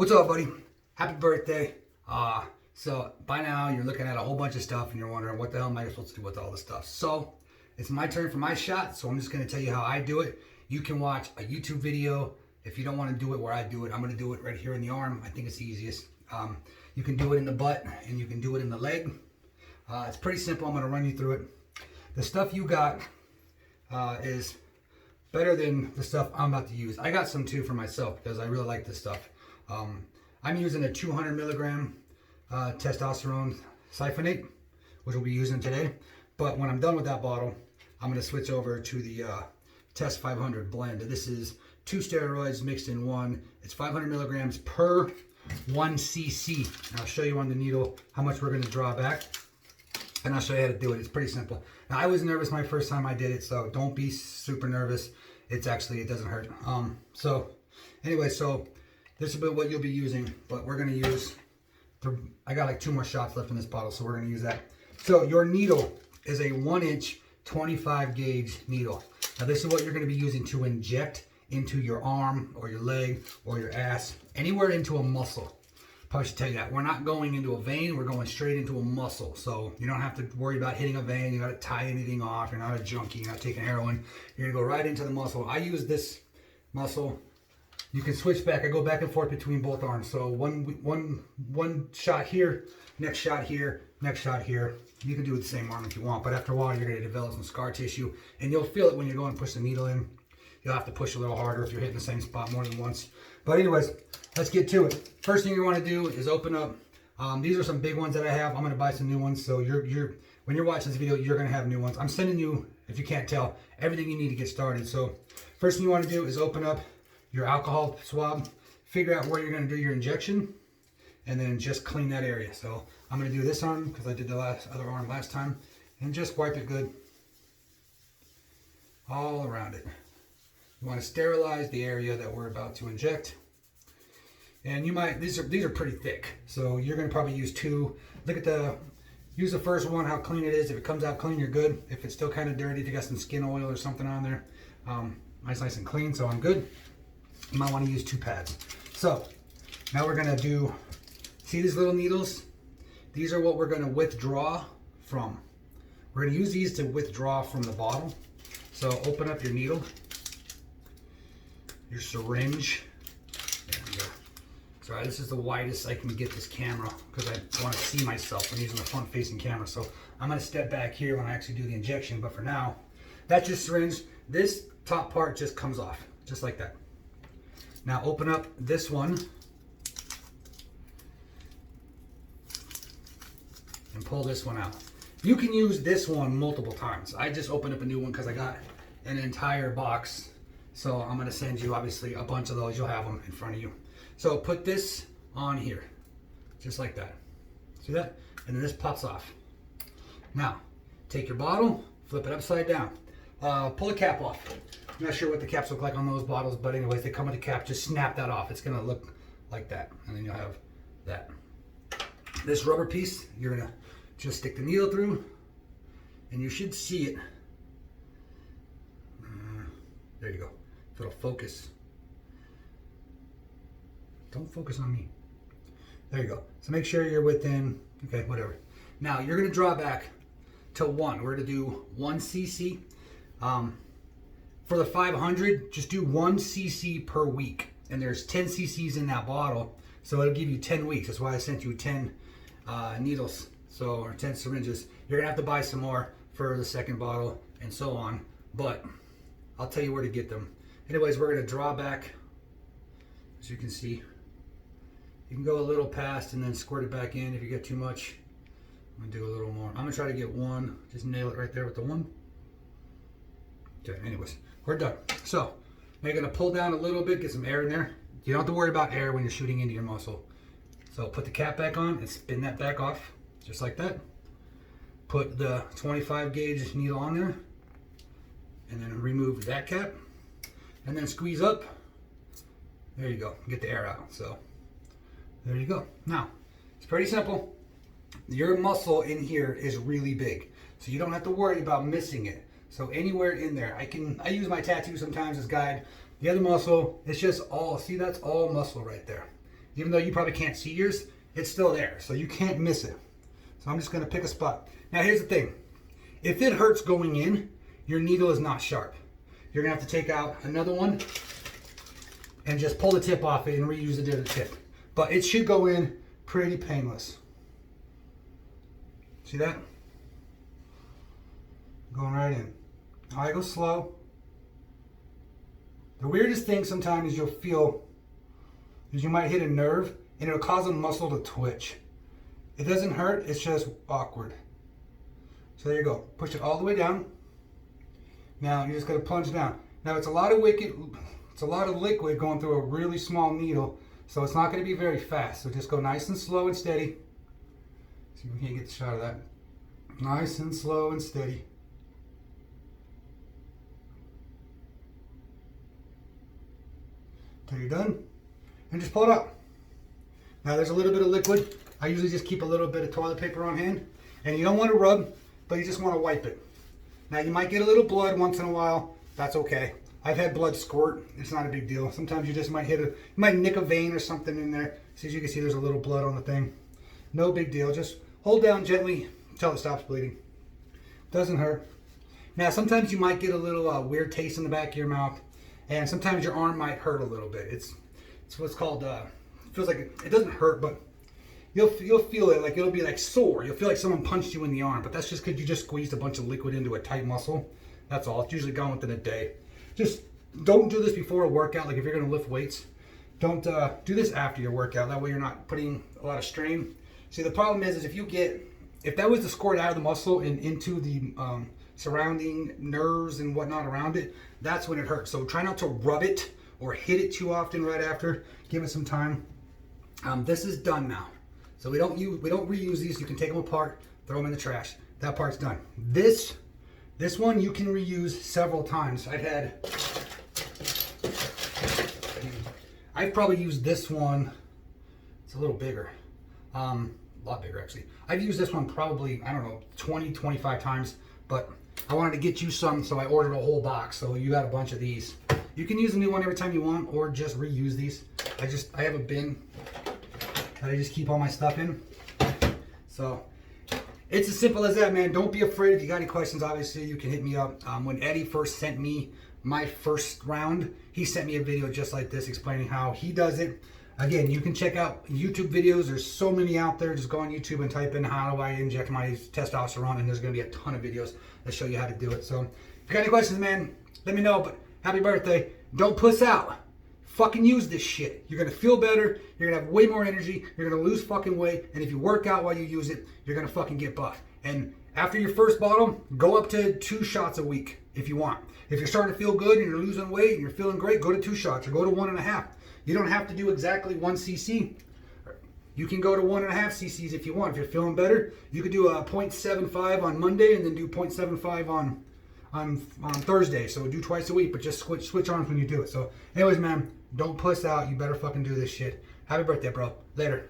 What's up, buddy? Happy birthday. So by now you're looking at a whole bunch of stuff and you're wondering what the hell am I supposed to do with all this stuff. So it's my turn for my shot, so I'm just going to tell you how I do it. You can watch a YouTube video. If you don't want to do it where I do it, I'm going to do it right here in the arm. I think it's the easiest. You can do it in the butt and you can do it in the leg. It's pretty simple. I'm going to run you through it. The stuff you got is better than the stuff I'm about to use. I got some too for myself because I really like this stuff. I'm using a 200 milligram testosterone siphonate, which we'll be using today. But when I'm done with that bottle, I'm going to switch over to the Test 500 blend. This is 2 steroids mixed in one. It's 500 milligrams per 1 cc. And I'll show you on the needle how much we're going to draw back. And I'll show you how to do it. It's pretty simple. Now, I was nervous my first time I did it, so don't be super nervous. It doesn't hurt. Anyway, so this is what you'll be using, but we're going to use, I got like 2 more shots left in this bottle, so we're going to use that. So your needle is a 1-inch 25 gauge needle. Now this is what you're going to be using to inject into your arm or your leg or your ass, anywhere into a muscle. Probably should tell you that. We're not going into a vein, we're going straight into a muscle. So you don't have to worry about hitting a vein, you got to tie anything off, you're not a junkie, you're not taking heroin. You're going to go right into the muscle. I use this muscle. You can switch back. I go back and forth between both arms. So one shot here, next shot here, next shot here. You can do it the same arm if you want, but after a while you're going to develop some scar tissue, and you'll feel it when you go and push the needle in. You'll have to push a little harder if you're hitting the same spot more than once. But anyways, let's get to it. First thing you want to do is open up. These are some big ones that I have. I'm going to buy some new ones. So when you're watching this video, you're going to have new ones. I'm sending you, if you can't tell, everything you need to get started. So first thing you want to do is open up your alcohol swab, figure out where you're going to do your injection, and then just clean that area. So I'm going to do this arm because I did the other arm last time, and just wipe it good all around it. You want to sterilize the area that we're about to inject. And you might, these are pretty thick, so you're going to probably use 2. Use the first one, how clean it is. If it comes out clean, you're good. If it's still kind of dirty, if you got some skin oil or something on there, nice and clean, so I'm good. You might want to use 2 pads. So now we're going to do, see these little needles? These are what we're going to withdraw from. We're going to use these to withdraw from the bottle. So open up your needle, your syringe. There we go. Sorry, this is the widest I can get this camera because I want to see myself when using the front facing camera. So I'm going to step back here when I actually do the injection, but for now, that's your syringe. This top part just comes off, just like that. Now open up this one and pull this one out. You can use this one multiple times. I just opened up a new one because I got an entire box. So I'm going to send you obviously a bunch of those. You'll have them in front of you. So put this on here, just like that. See that? And then this pops off. Now take your bottle, flip it upside down. Pull the cap off. I'm not sure what the caps look like on those bottles, but anyways, they come with a cap. Just snap that off. It's going to look like that. And then you'll have that. This rubber piece, you're going to just stick the needle through, and you should see it. There you go. So it'll focus. Don't focus on me. There you go. So make sure you're within, okay, whatever. Now you're going to draw back to 1. We're going to do 1 cc. For the 500, just do 1 cc per week. And there's 10 cc's in that bottle. So it'll give you 10 weeks. That's why I sent you 10 needles. Or 10 syringes. You're going to have to buy some more for the second bottle and so on. But I'll tell you where to get them. Anyways, we're going to draw back. As you can see. You can go a little past and then squirt it back in if you get too much. I'm going to do a little more. I'm going to try to get 1. Just nail it right there with the 1. Okay, anyways, we're done. So, you're going to pull down a little bit, get some air in there. You don't have to worry about air when you're shooting into your muscle. So put the cap back on and spin that back off, just like that. Put the 25 gauge needle on there, and then remove that cap, and then squeeze up. There you go, get the air out. So, there you go. Now, it's pretty simple. Your muscle in here is really big, so you don't have to worry about missing it. So anywhere in there, I use my tattoo sometimes as guide. The other muscle, it's just all, see, that's all muscle right there. Even though you probably can't see yours, it's still there. So you can't miss it. So I'm just gonna pick a spot. Now here's the thing. If it hurts going in, your needle is not sharp. You're gonna have to take out another one and just pull the tip off it and reuse the different tip. But it should go in pretty painless. See that? Going right in. I go slow. The weirdest thing sometimes you'll feel is you might hit a nerve and it'll cause a muscle to twitch. It doesn't hurt, it's just awkward. So there you go. Push it all the way down. Now you're just gonna plunge down. Now it's a lot of liquid going through a really small needle, so it's not gonna be very fast. So just go nice and slow and steady. See if we can't get the shot of that. Nice and slow and steady. Till you're done. And just pull it out. Now there's a little bit of liquid. I usually just keep a little bit of toilet paper on hand. And you don't want to rub, but you just want to wipe it. Now you might get a little blood once in a while. That's okay. I've had blood squirt. It's not a big deal. Sometimes you just might you might nick a vein or something in there. So as you can see, there's a little blood on the thing. No big deal. Just hold down gently until it stops bleeding. Doesn't hurt. Now sometimes you might get a little weird taste in the back of your mouth. And sometimes your arm might hurt a little bit. It's what's called, feels like it doesn't hurt, but you'll feel it, like it'll be like sore. You'll feel like someone punched you in the arm, but that's just because you just squeezed a bunch of liquid into a tight muscle. That's all. It's usually gone within a day. Just don't do this before a workout. Like if you're going to lift weights, don't do this after your workout. That way you're not putting a lot of strain. See, the problem is if that was to squirt out of the muscle and into the surrounding nerves and whatnot around it, that's when it hurts. So try not to rub it or hit it too often right after. Give it some time. This is done now. So we don't reuse these. You can take them apart, throw them in the trash. That part's done. This one you can reuse several times. I've probably used this one. It's a little bigger. A lot bigger actually. I've used this one probably, I don't know, 20, 25 times, but I wanted to get you some, so I ordered a whole box. So you got a bunch of these. You can use a new one every time you want, or just reuse these. I have a bin that I just keep all my stuff in. So it's as simple as that, man. Don't be afraid. If you got any questions, obviously you can hit me up. When Eddie first sent me my first round, he sent me a video just like this explaining how he does it. Again, you can check out YouTube videos. There's so many out there. Just go on YouTube and type in how do I inject my testosterone, and there's going to be a ton of videos that show you how to do it. So if you got any questions, man, let me know. But happy birthday. Don't puss out. Fucking use this shit. You're going to feel better. You're going to have way more energy. You're going to lose fucking weight. And if you work out while you use it, you're going to fucking get buff. And after your first bottle, go up to 2 shots a week if you want. If you're starting to feel good and you're losing weight and you're feeling great, go to 2 shots or go to 1.5. You don't have to do exactly 1 cc. You can go to 1.5 cc's if you want. If you're feeling better, you could do a 0.75 on Monday and then do 0.75 on Thursday. So do twice a week, but just switch arms when you do it. So anyways, man, don't puss out. You better fucking do this shit. Happy birthday, bro. Later.